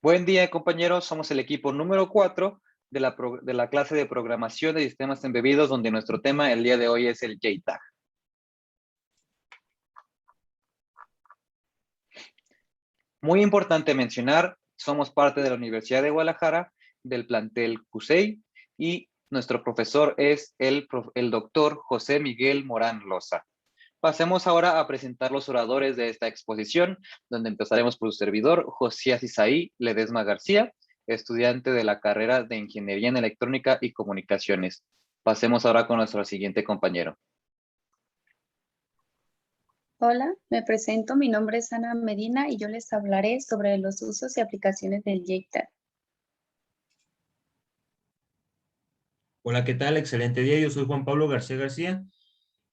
Buen día, compañeros. Somos el equipo número 4 de la clase de programación de sistemas embebidos, donde nuestro tema el día de hoy es el JTAG. Muy importante mencionar, somos parte de la Universidad de Guadalajara, del plantel CUSEI, y nuestro profesor es el doctor José Miguel Morán Loza. Pasemos ahora a presentar los oradores de esta exposición, donde empezaremos por su servidor, Josías Isaí Ledesma García, estudiante de la carrera de Ingeniería en Electrónica y Comunicaciones. Pasemos ahora con nuestro siguiente compañero. Hola, me presento, mi nombre es Ana Medina y yo les hablaré sobre los usos y aplicaciones del JTAG. Hola, ¿qué tal? Excelente día. Yo soy Juan Pablo García García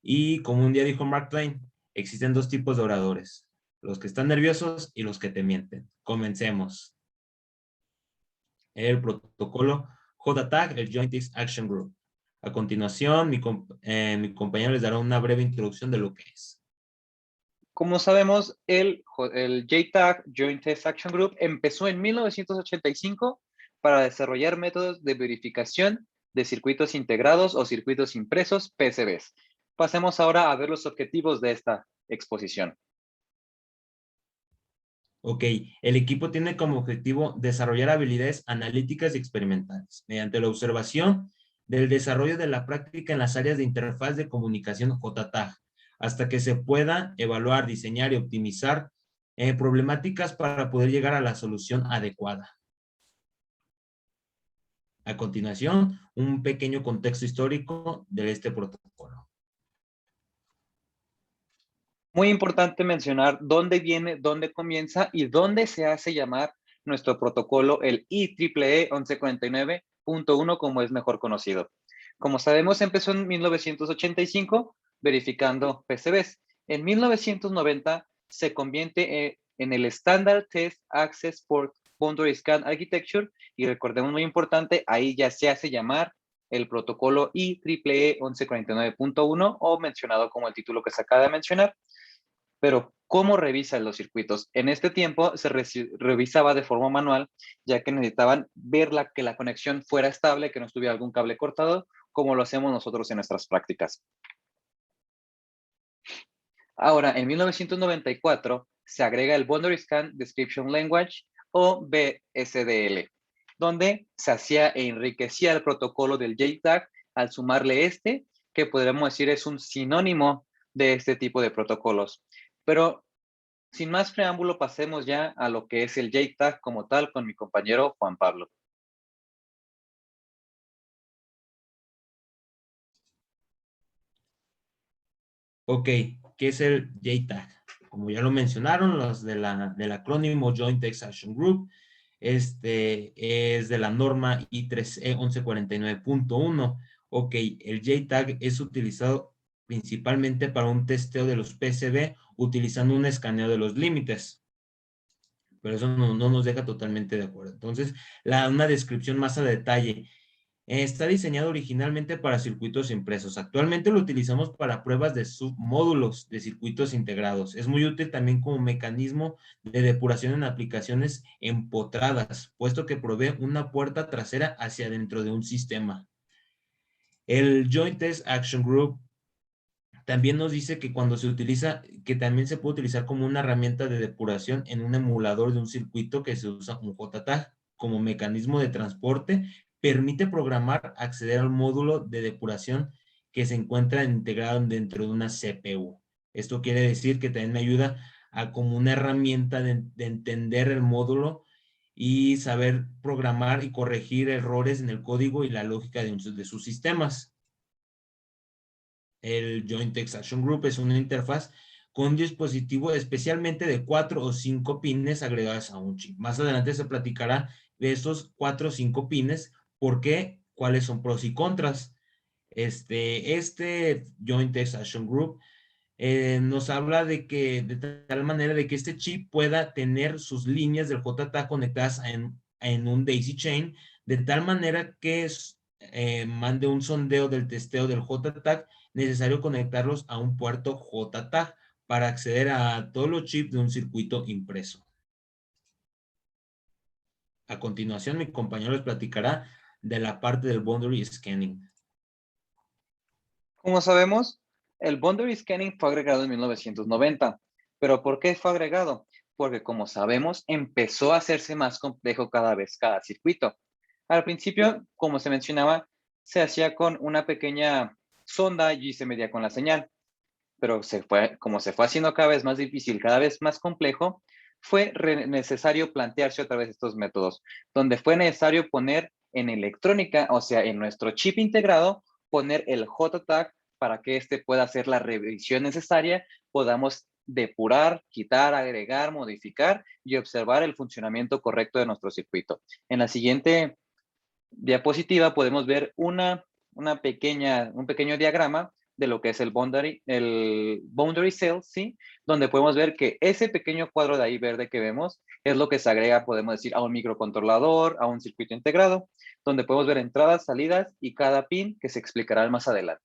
y como un día dijo Mark Twain, existen dos tipos de oradores, los que están nerviosos y los que te mienten. Comencemos. El protocolo JTAG, el Joint Text Action Group. A continuación, mi compañero les dará una breve introducción de lo que es. Como sabemos, el JTAG, Joint Test Action Group, empezó en 1985 para desarrollar métodos de verificación de circuitos integrados o circuitos impresos, PCBs. Pasemos ahora a ver los objetivos de esta exposición. Ok, el equipo tiene como objetivo desarrollar habilidades analíticas y experimentales mediante la observación del desarrollo de la práctica en las áreas de interfaz de comunicación JTAG, hasta que se pueda evaluar, diseñar y optimizar problemáticas para poder llegar a la solución adecuada. A continuación, un pequeño contexto histórico de este protocolo. Muy importante mencionar dónde viene, dónde comienza y dónde se hace llamar nuestro protocolo, el IEEE 1149.1, como es mejor conocido. Como sabemos, empezó en 1985 verificando PCBs. En 1990 se convierte en el Standard Test Access Port Boundary Scan Architecture y recordemos muy importante, ahí ya se hace llamar el protocolo IEEE 1149.1 o mencionado como el título que se acaba de mencionar. Pero, ¿cómo revisan los circuitos? En este tiempo se revisaba de forma manual, ya que necesitaban ver que la conexión fuera estable, que no estuviera algún cable cortado, como lo hacemos nosotros en nuestras prácticas. Ahora, en 1994, se agrega el Boundary Scan Description Language, o BSDL, donde se hacía e enriquecía el protocolo del JTAG al sumarle que podríamos decir es un sinónimo de este tipo de protocolos. Pero sin más preámbulo, pasemos ya a lo que es el JTAG como tal con mi compañero Juan Pablo. Ok, ¿qué es el JTAG? Como ya lo mencionaron, los del acrónimo Joint Text Action Group, es de la norma I3E 1149.1. Ok, el JTAG es utilizado principalmente para un testeo de los PCB utilizando un escaneo de los límites. Pero eso no nos deja totalmente de acuerdo. Entonces, una descripción más a detalle. Está diseñado originalmente para circuitos impresos. Actualmente lo utilizamos para pruebas de submódulos de circuitos integrados. Es muy útil también como mecanismo de depuración en aplicaciones empotradas, puesto que provee una puerta trasera hacia dentro de un sistema. El Joint Test Action Group también nos dice que cuando se utiliza, que también se puede utilizar como una herramienta de depuración en un emulador de un circuito que se usa un JTAG como mecanismo de transporte, permite programar acceder al módulo de depuración que se encuentra integrado dentro de una CPU. Esto quiere decir que también me ayuda a como una herramienta de entender el módulo y saber programar y corregir errores en el código y la lógica de sus sistemas. El Joint Text Action Group es una interfaz con un dispositivo especialmente de 4 o 5 pines agregados a un chip. Más adelante se platicará de esos 4 o 5 pines, por qué, cuáles son pros y contras. Este Joint Text Action Group nos habla de que de tal manera de que este chip pueda tener sus líneas del JTAG conectadas en un daisy chain, de tal manera que mande un sondeo del testeo del JTAG necesario conectarlos a un puerto JTAG para acceder a todos los chips de un circuito impreso. A continuación, mi compañero les platicará de la parte del boundary scanning. Como sabemos, el boundary scanning fue agregado en 1990. ¿Pero por qué fue agregado? Porque, como sabemos, empezó a hacerse más complejo cada vez cada circuito. Al principio, como se mencionaba, se hacía con una pequeña sonda y se medía con la señal. Pero como se fue haciendo cada vez más difícil, cada vez más complejo, fue necesario plantearse otra vez estos métodos, donde fue necesario poner en electrónica, o sea, en nuestro chip integrado, poner el JTAG para que éste pueda hacer la revisión necesaria, podamos depurar, quitar, agregar, modificar y observar el funcionamiento correcto de nuestro circuito. En la siguiente diapositiva podemos ver un pequeño diagrama de lo que es el boundary cell, ¿sí? Donde podemos ver que ese pequeño cuadro de ahí verde que vemos es lo que se agrega, podemos decir, a un microcontrolador, a un circuito integrado, donde podemos ver entradas, salidas y cada pin que se explicará más adelante.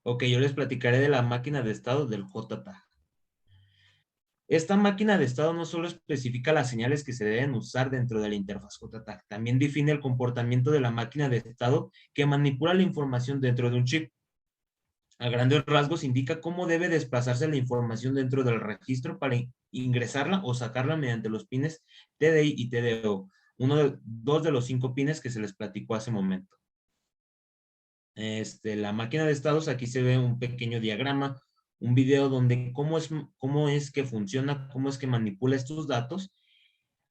Ok, yo les platicaré de la máquina de estado del JTAG. Esta máquina de estado no solo especifica las señales que se deben usar dentro de la interfaz JTAG, también define el comportamiento de la máquina de estado que manipula la información dentro de un chip. A grandes rasgos indica cómo debe desplazarse la información dentro del registro para ingresarla o sacarla mediante los pines TDI y TDO, dos de los 5 pines que se les platicó hace un momento. La máquina de estados, aquí se ve un pequeño diagrama, un video donde cómo es que funciona, cómo es que manipula estos datos.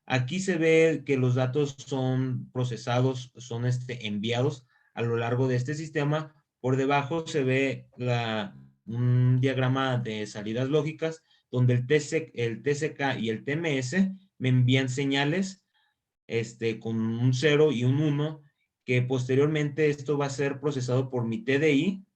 Aquí se ve que los datos son procesados, son enviados a lo largo de este sistema. Por debajo se ve un diagrama de salidas lógicas donde el TCK y el TMS me envían señales con un 0 y un 1, que posteriormente esto va a ser procesado por mi TDI,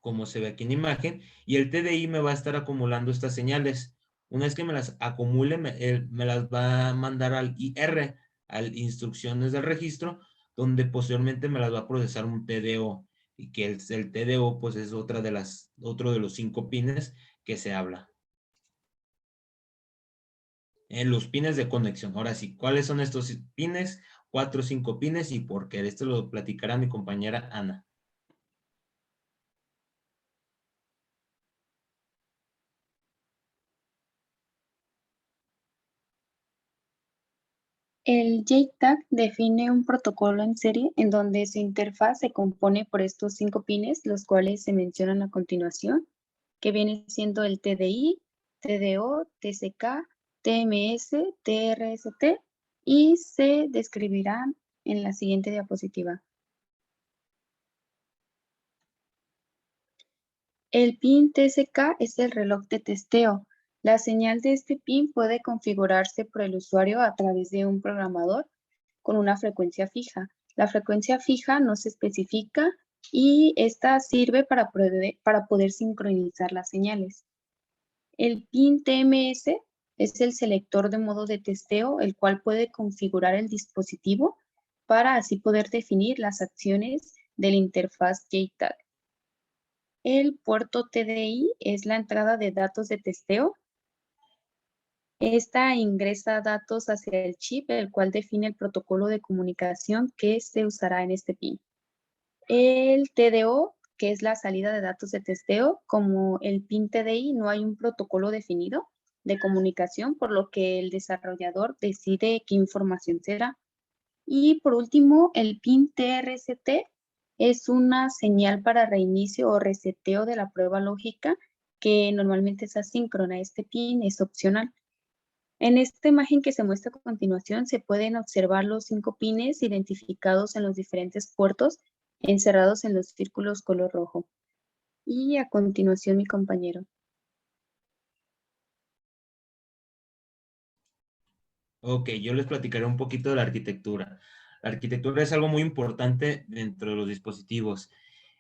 como se ve aquí en imagen, y el TDI me va a estar acumulando estas señales. Una vez que me las acumule, me las va a mandar al IR, al instrucciones del registro, donde posteriormente me las va a procesar un TDO, y que el TDO pues es otro de los 5 pines que se habla. Los pines de conexión. Ahora sí, ¿cuáles son estos pines? 4 o 5 pines y por qué. Esto lo platicará mi compañera Ana. El JTAG define un protocolo en serie en donde su interfaz se compone por estos 5 pines, los cuales se mencionan a continuación, que viene siendo el TDI, TDO, TCK, TMS, TRST y se describirán en la siguiente diapositiva. El pin TCK es el reloj de testeo. La señal de este pin puede configurarse por el usuario a través de un programador con una frecuencia fija. La frecuencia fija no se especifica y esta sirve para poder sincronizar las señales. El pin TMS es el selector de modo de testeo, el cual puede configurar el dispositivo para así poder definir las acciones de la interfaz JTAG. El puerto TDI es la entrada de datos de testeo. Esta ingresa datos hacia el chip, el cual define el protocolo de comunicación que se usará en este pin. El TDO, que es la salida de datos de testeo, como el pin TDI no hay un protocolo definido de comunicación, por lo que el desarrollador decide qué información será. Y por último, el pin TRST es una señal para reinicio o reseteo de la prueba lógica que normalmente es asíncrona. Este pin es opcional. En esta imagen que se muestra a continuación se pueden observar los 5 pines identificados en los diferentes puertos encerrados en los círculos color rojo. Y a continuación mi compañero. Ok, yo les platicaré un poquito de la arquitectura. La arquitectura es algo muy importante dentro de los dispositivos.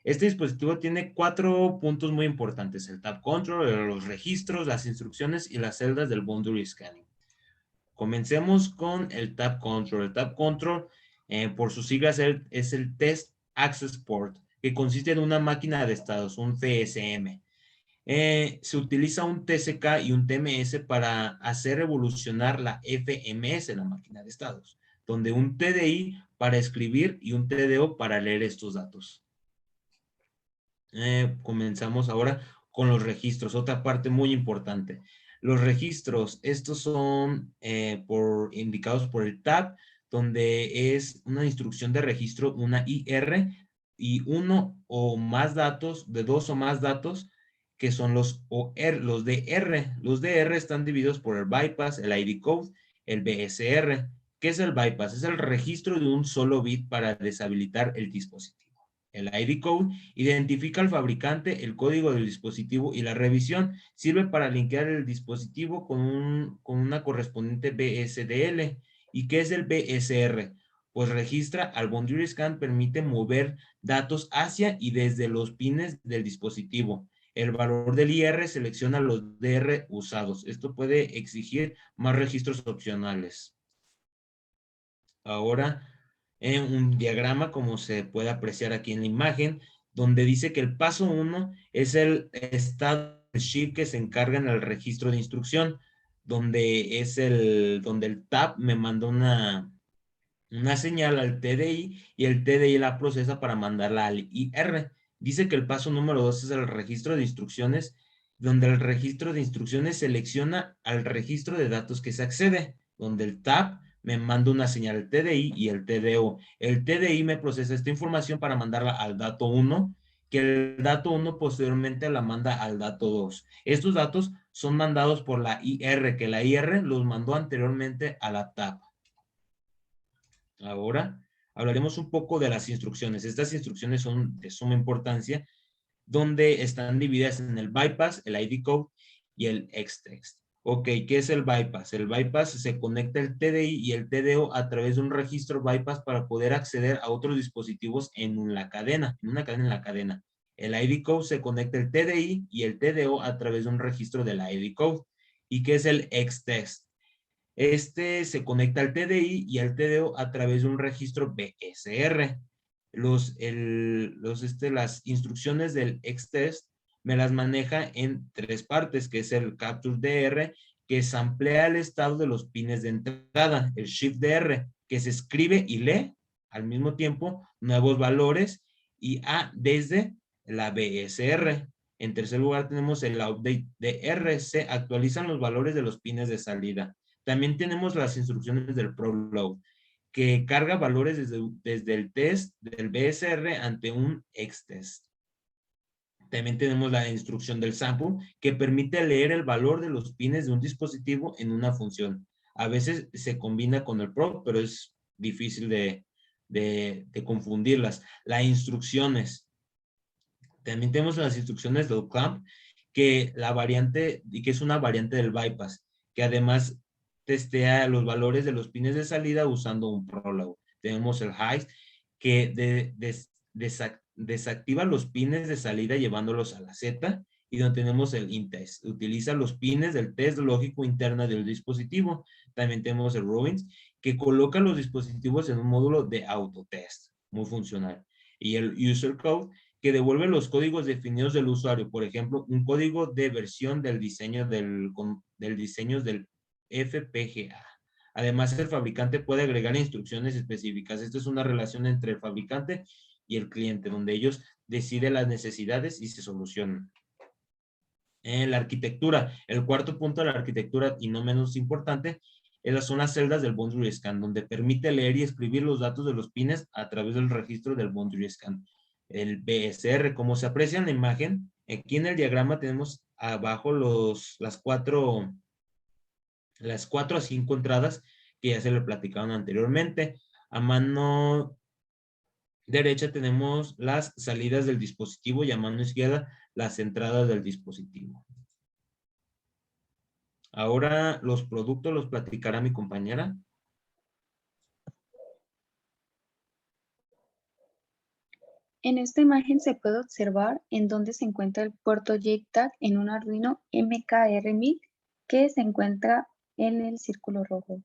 Este dispositivo tiene 4 puntos muy importantes: el tab control, los registros, las instrucciones y las celdas del boundary scanning. Comencemos con el tab control. El tab control, por sus siglas, es el Test Access Port, que consiste en una máquina de estados, un TSM. Se utiliza un TCK y un TMS para hacer evolucionar la FMS, la máquina de estados, donde un TDI para escribir y un TDO para leer estos datos. Comenzamos ahora con los registros, otra parte muy importante. Los registros, estos son indicados por el tab, donde es una instrucción de registro, una IR, y uno o más datos, de dos o más datos, que son los OR, los DR. Los DR están divididos por el bypass, el ID code, el BSR. ¿Qué es el bypass? Es el registro de un solo bit para deshabilitar el dispositivo. El ID code identifica al fabricante, el código del dispositivo y la revisión. Sirve para linkear el dispositivo con una correspondiente BSDL. ¿Y qué es el BSR? Pues registra al boundary scan, permite mover datos hacia y desde los pines del dispositivo. El valor del IR selecciona los DR usados. Esto puede exigir más registros opcionales. Ahora, en un diagrama, como se puede apreciar aquí en la imagen, donde dice que el paso 1 es el estado del chip que se encarga en el registro de instrucción, donde el tab me manda una señal al TDI y el TDI la procesa para mandarla al IR. Dice que el paso número 2 es el registro de instrucciones, donde el registro de instrucciones selecciona al registro de datos que se accede, donde el tab me manda una señal al TDI y el TDO. El TDI me procesa esta información para mandarla al dato 1, que el dato 1 posteriormente la manda al dato 2. Estos datos son mandados por la IR, que la IR los mandó anteriormente a la tab. Ahora hablaremos un poco de las instrucciones. Estas instrucciones son de suma importancia, donde están divididas en el bypass, el ID code y el extext. Ok, ¿qué es el bypass? El bypass se conecta el TDI y el TDO a través de un registro bypass para poder acceder a otros dispositivos en una cadena en la cadena. El ID code se conecta el TDI y el TDO a través de un registro del ID code. ¿Y qué es el extext? Este se conecta al TDI y al TDO a través de un registro BSR. Las instrucciones del extest me las maneja en tres partes, que es el capture DR, que samplea el estado de los pines de entrada, el shift DR, que se escribe y lee al mismo tiempo nuevos valores, y desde la BSR. En tercer lugar tenemos el update DR, se actualizan los valores de los pines de salida. También tenemos las instrucciones del ProLoad, que carga valores desde el test del BSR ante un extest. También tenemos la instrucción del sample, que permite leer el valor de los pines de un dispositivo en una función. A veces se combina con el PRO, pero es difícil de confundirlas. Las instrucciones. También tenemos las instrucciones del clamp, que es una variante del bypass, que además testea los valores de los pines de salida usando un ProLoad. Tenemos el hide, que desactiva los pines de salida llevándolos a la Z, y donde tenemos el intest, utiliza los pines del test lógico interna del dispositivo. También tenemos el Rubins, que coloca los dispositivos en un módulo de autotest, muy funcional. Y el user code, que devuelve los códigos definidos del usuario, por ejemplo, un código de versión del diseño del FPGA. Además, el fabricante puede agregar instrucciones específicas. Esta es una relación entre el fabricante y el cliente, donde ellos deciden las necesidades y se solucionan. En la arquitectura, el cuarto punto de la arquitectura, y no menos importante, son las celdas del boundary scan, donde permite leer y escribir los datos de los pines a través del registro del boundary scan. El BSR, como se aprecia en la imagen, aquí en el diagrama tenemos abajo las cuatro a 5 entradas que ya se le platicaron anteriormente. A mano derecha tenemos las salidas del dispositivo y a mano izquierda las entradas del dispositivo. Ahora los productos los platicará mi compañera. En esta imagen se puede observar en dónde se encuentra el puerto JTAG en un Arduino MKR1000 que se encuentra en el círculo rojo.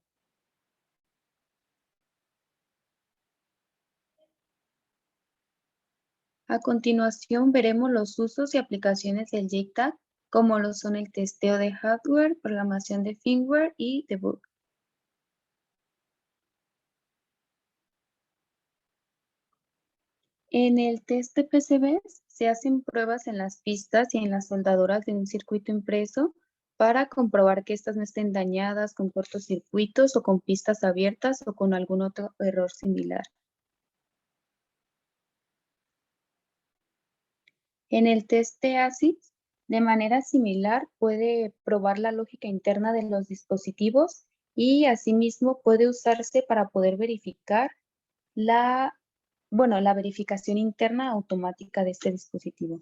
A continuación veremos los usos y aplicaciones del JTAG como lo son el testeo de hardware, programación de firmware y debug. En el test de PCBs se hacen pruebas en las pistas y en las soldadoras de un circuito impreso para comprobar que éstas no estén dañadas con cortocircuitos o con pistas abiertas o con algún otro error similar. En el test de ASICS, de manera similar, puede probar la lógica interna de los dispositivos y asimismo puede usarse para poder verificar la verificación interna automática de este dispositivo.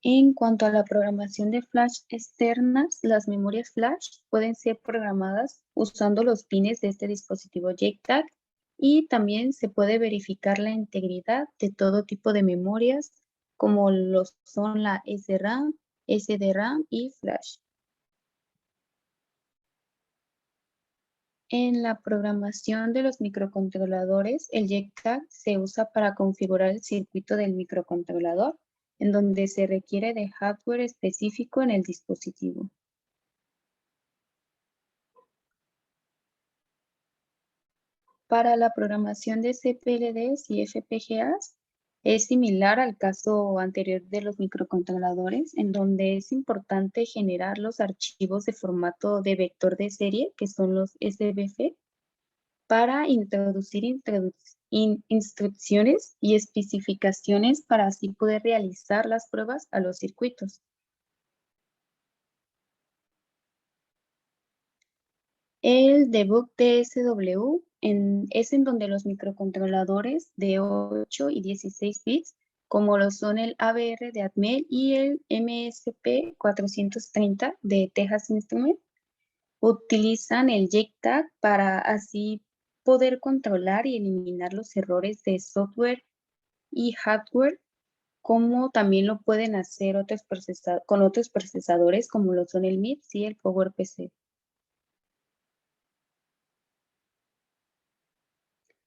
En cuanto a la programación de flash externas, las memorias flash pueden ser programadas usando los pines de este dispositivo JTAG y también se puede verificar la integridad de todo tipo de memorias como son la SRAM, SDRAM y flash. En la programación de los microcontroladores, el JTAG se usa para configurar el circuito del microcontrolador, en donde se requiere de hardware específico en el dispositivo. Para la programación de CPLDs y FPGAs, es similar al caso anterior de los microcontroladores, en donde es importante generar los archivos de formato de vector de serie, que son los SVF, para introducir instrucciones y especificaciones para así poder realizar las pruebas a los circuitos. El debug DSW es en donde los microcontroladores de 8 y 16 bits, como lo son el ABR de Atmel y el MSP430 de Texas Instruments, utilizan el JTAG para así poder controlar y eliminar los errores de software y hardware, como también lo pueden hacer con otros procesadores como lo son el MIPS y el PowerPC.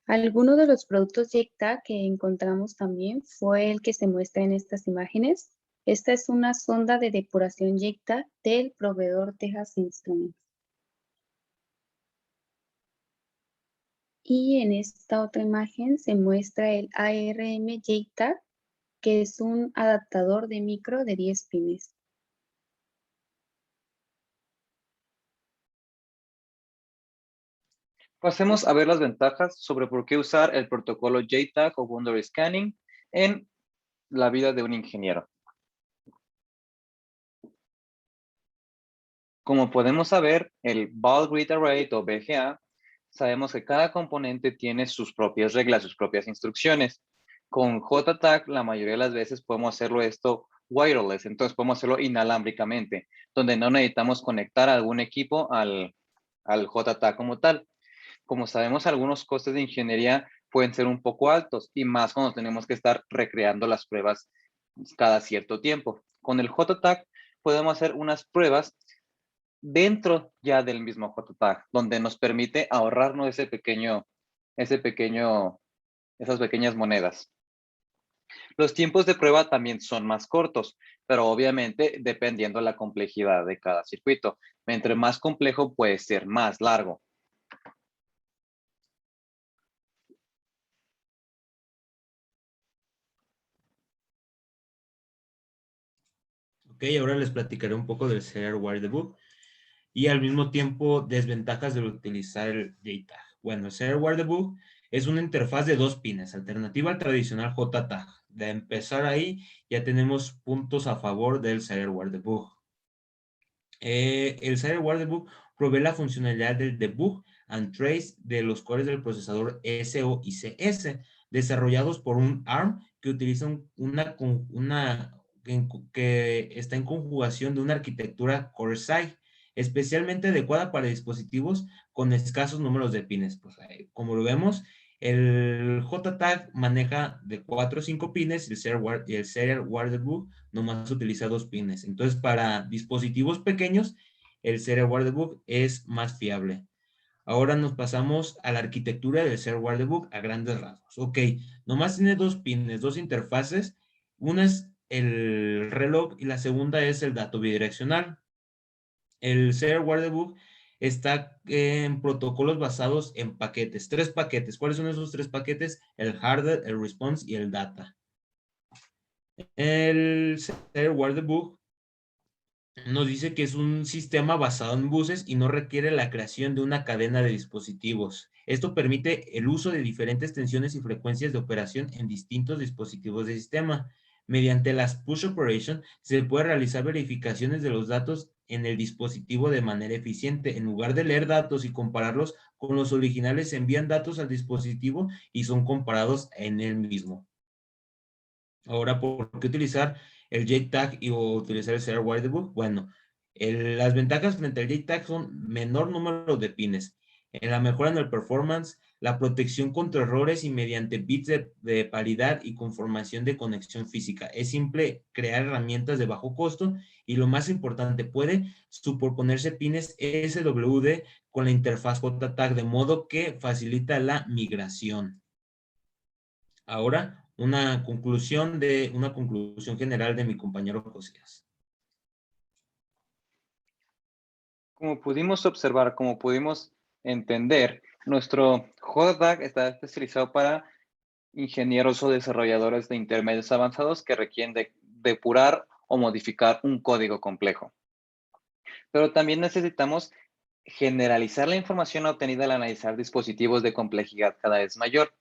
Alguno de los productos JTAG que encontramos también fue el que se muestra en estas imágenes. Esta es una sonda de depuración JTAG del proveedor Texas Instruments. Y en esta otra imagen se muestra el ARM JTAG, que es un adaptador de micro de 10 pines. Pasemos a ver las ventajas sobre por qué usar el protocolo JTAG o Boundary Scanning en la vida de un ingeniero. Como podemos saber, el Ball Grid Array o BGA, sabemos que cada componente tiene sus propias reglas, sus propias instrucciones. Con JTAG, la mayoría de las veces podemos hacerlo esto wireless, entonces podemos hacerlo inalámbricamente, donde no necesitamos conectar algún equipo al JTAG como tal. Como sabemos, algunos costes de ingeniería pueden ser un poco altos y más cuando tenemos que estar recreando las pruebas cada cierto tiempo. Con el JTAG podemos hacer unas pruebas dentro ya del mismo JTAG, donde nos permite ahorrarnos esas pequeñas monedas. Los tiempos de prueba también son más cortos, pero obviamente dependiendo de la complejidad de cada circuito. Mientras más complejo puede ser más largo. Ok, ahora les platicaré un poco del Serial Wire Debug y al mismo tiempo desventajas de utilizar el JTAG. Bueno, el Serial Wire Debug es una interfaz de 2 pines, alternativa al tradicional JTAG. De empezar ahí, ya tenemos puntos a favor del Serial Wire Debug. El Serial Wire Debug provee la funcionalidad del debug and trace de los cores del procesador SO y CS, desarrollados por un ARM que utiliza que está en conjugación de una arquitectura Corsair, especialmente adecuada para dispositivos con escasos números de pines. Pues, como lo vemos, el JTAG maneja de 4 o 5 pines y el Serial Wire Debug nomás utiliza 2 pines. Entonces, para dispositivos pequeños, el Serial Wire Debug es más fiable. Ahora nos pasamos a la arquitectura del Share Wordebook a grandes rasgos. Ok, nomás tiene dos pines, dos interfaces. Una es el reloj y la segunda es el dato bidireccional. El Share Wordebook está en protocolos basados en paquetes, 3 paquetes. ¿Cuáles son esos 3 paquetes? El Header, el Response y el Data. El Share Wordebook nos dice que es un sistema basado en buses y no requiere la creación de una cadena de dispositivos. Esto permite el uso de diferentes tensiones y frecuencias de operación en distintos dispositivos del sistema. Mediante las push operation se puede realizar verificaciones de los datos en el dispositivo de manera eficiente. En lugar de leer datos y compararlos con los originales, se envían datos al dispositivo y son comparados en el mismo. Ahora, ¿por qué utilizar el JTAG o utilizar el Share Wordebook? Bueno, las ventajas frente al JTAG son menor número de pines, en la mejora en el performance, la protección contra errores y mediante bits de paridad y conformación de conexión física. Es simple crear herramientas de bajo costo y lo más importante, puede superponerse pines SWD con la interfaz JTAG de modo que facilita la migración. Ahora, una conclusión general de mi compañero Josías. Como pudimos observar, como pudimos entender, nuestro JTAG está especializado para ingenieros o desarrolladores de intermedios avanzados que requieren depurar o modificar un código complejo. Pero también necesitamos generalizar la información obtenida al analizar dispositivos de complejidad cada vez mayor,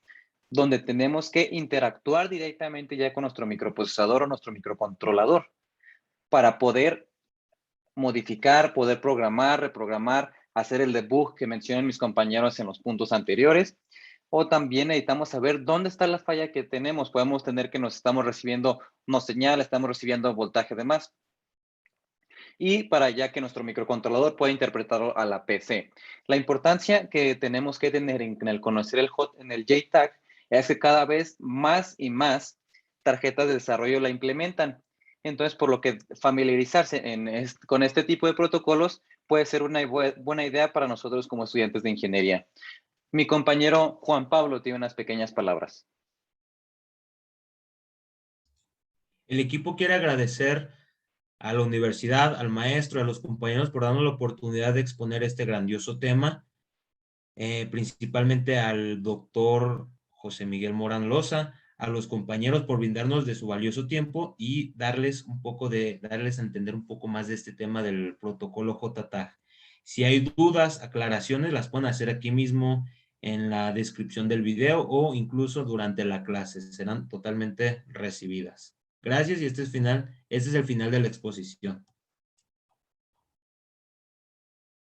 donde tenemos que interactuar directamente ya con nuestro microprocesador o nuestro microcontrolador para poder modificar, poder programar, reprogramar, hacer el debug que mencionan mis compañeros en los puntos anteriores. O también necesitamos saber dónde está la falla que tenemos. Podemos tener que nos estamos recibiendo no señal, estamos recibiendo voltaje de más. Y para ya que nuestro microcontrolador pueda interpretarlo a la PC. La importancia que tenemos que tener en el conocer en el JTAG es que cada vez más y más tarjetas de desarrollo la implementan. Entonces, por lo que familiarizarse con este tipo de protocolos puede ser una buena idea para nosotros como estudiantes de ingeniería. Mi compañero Juan Pablo tiene unas pequeñas palabras. El equipo quiere agradecer a la universidad, al maestro, a los compañeros por darnos la oportunidad de exponer este grandioso tema, principalmente al doctor José Miguel Morán Loza, a los compañeros por brindarnos de su valioso tiempo y darles a entender un poco más de este tema del protocolo JTAG. Si hay dudas, aclaraciones, las pueden hacer aquí mismo en la descripción del video o incluso durante la clase. Serán totalmente recibidas. Gracias y este es el final de la exposición.